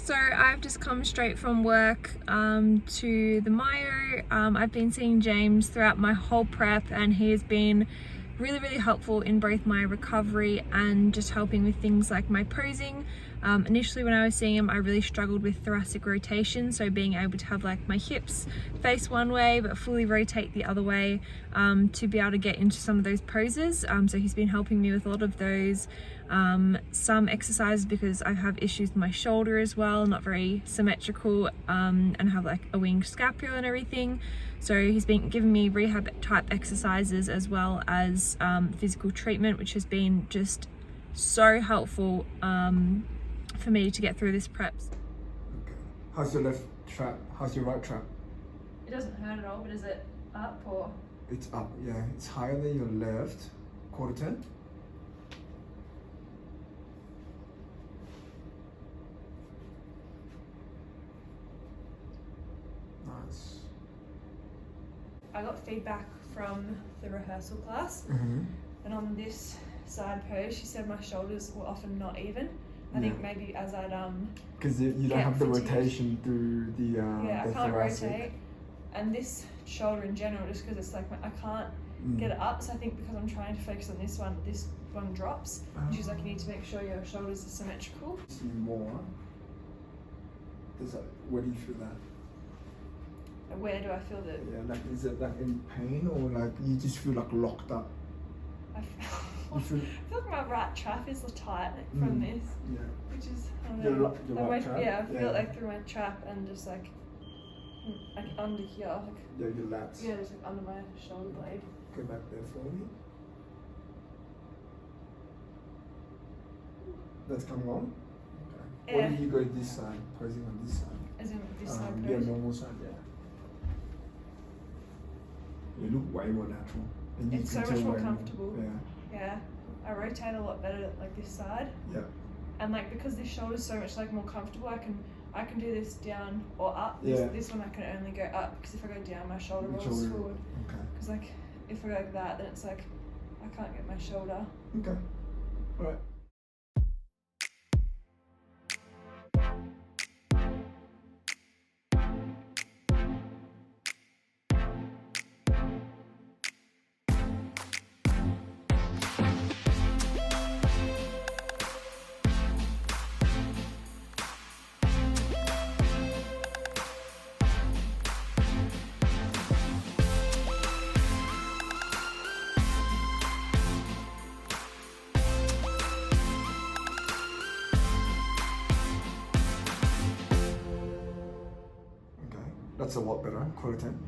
So I've just come straight from work to the Myo. I've been seeing James throughout my whole prep, and he has been really helpful in both my recovery and just helping with things like my posing. Initially when I was seeing him, I really struggled with thoracic rotation, so being able to have like my hips face one way but fully rotate the other way to be able to get into some of those poses. So he's been helping me with a lot of those. Some exercises because I have issues with my shoulder as well, not very symmetrical, and have like a winged scapula and everything. So he's been giving me rehab type exercises as well as physical treatment, which has been just so helpful for me to get through this prep. Okay. How's your left trap? How's your right trap? It doesn't hurt at all, but is it up or? It's up, yeah. It's higher than your left. Quarter turn. Nice. I got feedback from the rehearsal class, and on this side pose, she said my shoulders were often not even. I think maybe as I'd because you don't have the rotation through the I the can't thoracic. rotate, and this shoulder in general, just because it's like I can't get it up. So I think because I'm trying to focus on this one drops. And she's like, you need to make sure your shoulders are symmetrical. See more. Where do you feel that? Where do I feel that? Yeah, like is it like in pain or like you just feel like locked up? I feel like my right trap is tight from this. Yeah. Which is Your right trap? Yeah, I feel it like through my trap and just like under here. Like, yeah, your lats. Yeah, just like under my shoulder blade. Go back there for me. That's coming on? Okay. Yeah. Or do you go this side, posing on this side? As in this side? Yeah, normal side, yeah. You look way more natural. And it's so much more comfortable. Yeah. Yeah. I rotate a lot better like this side. Yeah. And like because this shoulder's so much like more comfortable, I can do this down or up. Yeah. This one I can only go up because if I go down, my shoulder rolls forward. Okay. Because like if I go like that, then it's like I can't get my shoulder. Okay. All right. That's a lot better, quarter 10.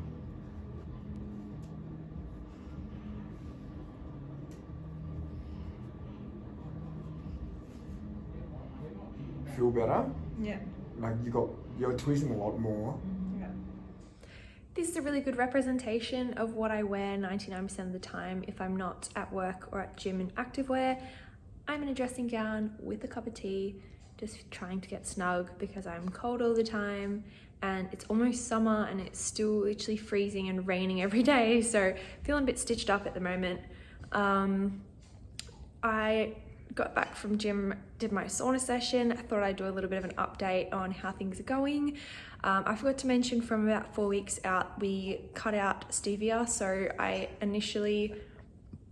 Feel better? Yeah. Like you're tweezing a lot more. Yeah. This is a really good representation of what I wear 99% of the time if I'm not at work or at gym in activewear. I'm in a dressing gown with a cup of tea, just trying to get snug because I'm cold all the time and it's almost summer and it's still literally freezing and raining every day, so feeling a bit stitched up at the moment. I got back from gym, did my sauna session. I thought I'd do a little bit of an update on how things are going. I forgot to mention from about 4 weeks out, we cut out stevia. So I initially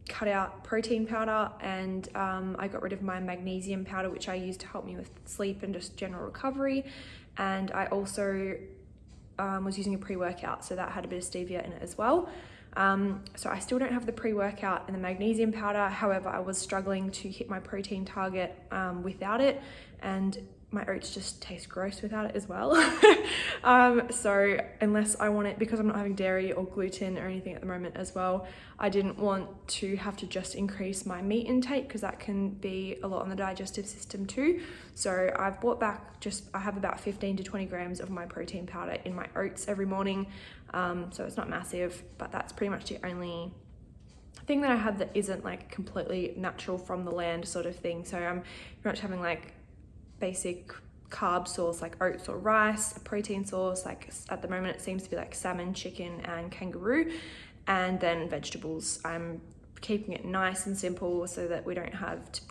cut out protein powder and I got rid of my magnesium powder, which I use to help me with sleep and just general recovery. And I also was using a pre-workout, so that had a bit of stevia in it as well. So I still don't have the pre-workout and the magnesium powder. However, I was struggling to hit my protein target without it, and my oats just taste gross without it as well. So unless I want it, because I'm not having dairy or gluten or anything at the moment as well, I didn't want to have to just increase my meat intake because that can be a lot on the digestive system too. So I've bought back I have about 15 to 20 grams of my protein powder in my oats every morning. So it's not massive, but that's pretty much the only thing that I have that isn't like completely natural from the land sort of thing. So I'm pretty much having like basic carb source like oats or rice, a protein source like at the moment it seems to be like salmon, chicken and kangaroo, and then vegetables. I'm keeping it nice and simple so that we don't have to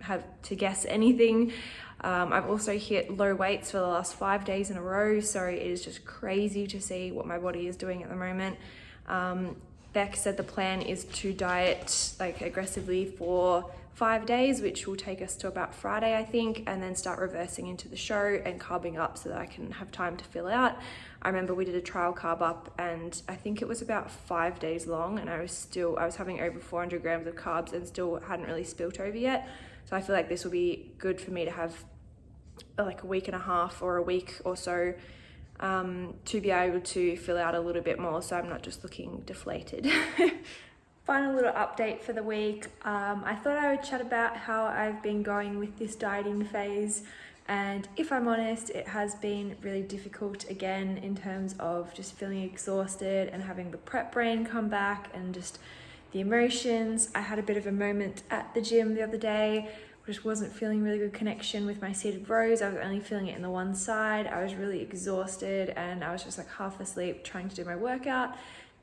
have to guess anything. I've also hit low weights for the last 5 days in a row, so it is just crazy to see what my body is doing at the moment. Beck said the plan is to diet like aggressively for 5 days, which will take us to about Friday, I think, and then start reversing into the show and carbing up so that I can have time to fill out. I remember we did a trial carb up and I think it was about 5 days long, and I was having over 400 grams of carbs and still hadn't really spilt over yet. So I feel like this will be good for me to have like a week and a half or a week or so to be able to fill out a little bit more so I'm not just looking deflated. Final little update for the week. I thought I would chat about how I've been going with this dieting phase, and if I'm honest, it has been really difficult again in terms of just feeling exhausted and having the prep brain come back and just the emotions. I had a bit of a moment at the gym the other day, just wasn't feeling really good connection with my seated rows. I was only feeling it in the one side. I was really exhausted and I was just like half asleep trying to do my workout.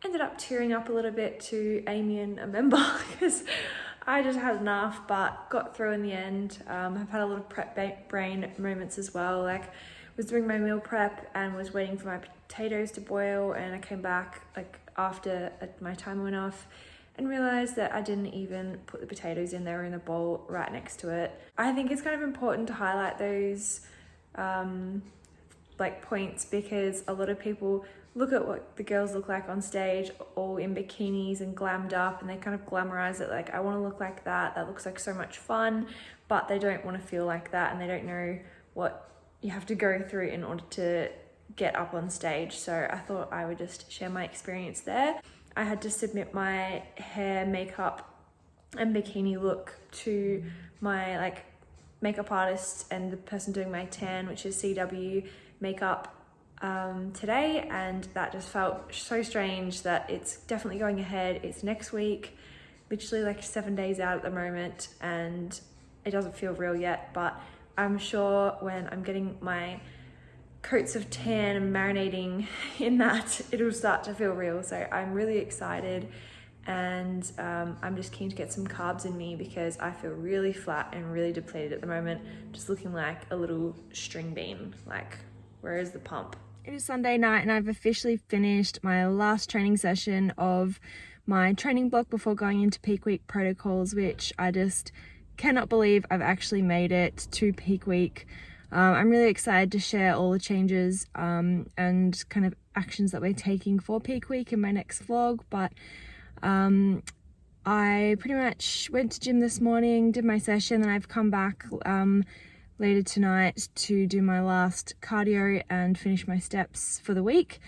Ended up tearing up a little bit to Amy and a member because I just had enough, but got through in the end. I've had a lot of prep brain moments as well. Like, was doing my meal prep and was waiting for my potatoes to boil, and I came back like after my timer went off and realized that I didn't even put the potatoes in. They were in a bowl right next to it. I think it's kind of important to highlight those like points, because a lot of people look at what the girls look like on stage, all in bikinis and glammed up, and they kind of glamorize it like, I want to look like that. That looks like so much fun, but they don't want to feel like that, and they don't know what you have to go through in order to get up on stage. So I thought I would just share my experience there. I had to submit my hair, makeup, and bikini look to my like makeup artist and the person doing my tan, which is CW Makeup, today, and that just felt so strange that it's definitely going ahead. It's next week, literally like 7 days out at the moment, and it doesn't feel real yet, but I'm sure when I'm getting my coats of tan and marinating in that, it'll start to feel real. So I'm really excited, and I'm just keen to get some carbs in me because I feel really flat and really depleted at the moment, just looking like a little string bean. Like, where is the pump? It is Sunday night and I've officially finished my last training session of my training block before going into peak week protocols, which I just cannot believe I've actually made it to peak week. I'm really excited to share all the changes and kind of actions that we're taking for peak week in my next vlog, but I pretty much went to gym this morning, did my session, and I've come back later tonight to do my last cardio and finish my steps for the week.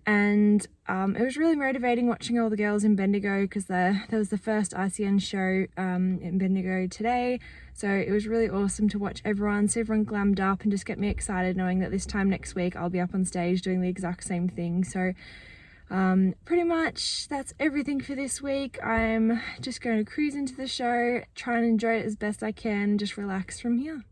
And it was really motivating watching all the girls in Bendigo, because there was the first ICN show in Bendigo today. So it was really awesome to watch everyone, see everyone glammed up, and just get me excited knowing that this time next week I'll be up on stage doing the exact same thing. So pretty much that's everything for this week. I'm just going to cruise into the show, try and enjoy it as best I can, just relax from here.